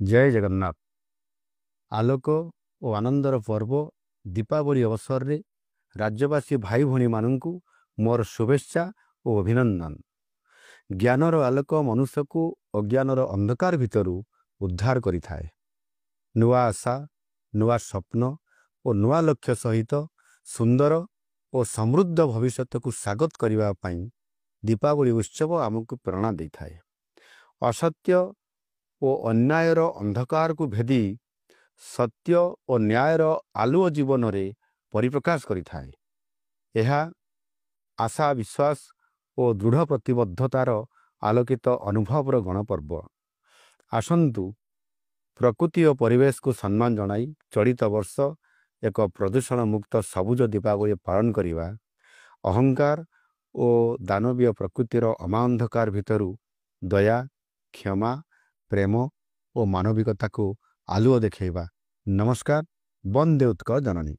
ଜୟ ଜଗନ୍ନାଥ। ଆଲୋକ ଓ ଆନନ୍ଦର ପର୍ବ ଦୀପାବଳି ଅବସରରେ ରାଜ୍ୟବାସୀ ଭାଇ ଭଉଣୀମାନଙ୍କୁ ମୋର ଶୁଭେଚ୍ଛା ଓ ଅଭିନନ୍ଦନ। ଜ୍ଞାନର ଆଲୋକ ମନୁଷ୍ୟକୁ ଅଜ୍ଞାନର ଅନ୍ଧକାର ଭିତରୁ ଉଦ୍ଧାର କରିଥାଏ। ନୂଆ ଆଶା, ନୂଆ ସ୍ୱପ୍ନ ଓ ନୂଆ ଲକ୍ଷ୍ୟ ସହିତ ସୁନ୍ଦର ଓ ସମୃଦ୍ଧ ଭବିଷ୍ୟତକୁ ସ୍ୱାଗତ କରିବା ପାଇଁ ଦୀପାବଳି ଉତ୍ସବ ଆମକୁ ପ୍ରେରଣା ଦେଇଥାଏ। ଅସତ୍ୟ ଓ ଅନ୍ୟାୟର ଅନ୍ଧକାରକୁ ଭେଦି ସତ୍ୟ ଓ ନ୍ୟାୟର ଆଲୁଅ ଜୀବନରେ ପରିପ୍ରକାଶ କରିଥାଏ। ଏହା ଆଶା, ବିଶ୍ୱାସ ଓ ଦୃଢ଼ ପ୍ରତିବଦ୍ଧତାର ଆଲୋକିତ ଅନୁଭବର ଗଣପର୍ବ। ଆସନ୍ତୁ ପ୍ରକୃତି ଓ ପରିବେଶକୁ ସମ୍ମାନ ଜଣାଇ ଚଳିତ ବର୍ଷ ଏକ ପ୍ରଦୂଷଣ ମୁକ୍ତ ସବୁଜ ଦୀପାବଳି ପାଳନ କରିବା। ଅହଙ୍କାର ଓ ଦାନବୀୟ ପ୍ରକୃତିର ଅମାନ୍ଧକାର ଭିତରୁ ଦୟା, କ୍ଷମା, ପ୍ରେମ ଓ ମାନବିକତାକୁ ଆଲୁଅ ଦେଖାଇବା। ନମସ୍କାର। ବନ୍ଦେ ଉତ୍କଳ ଜନନୀ।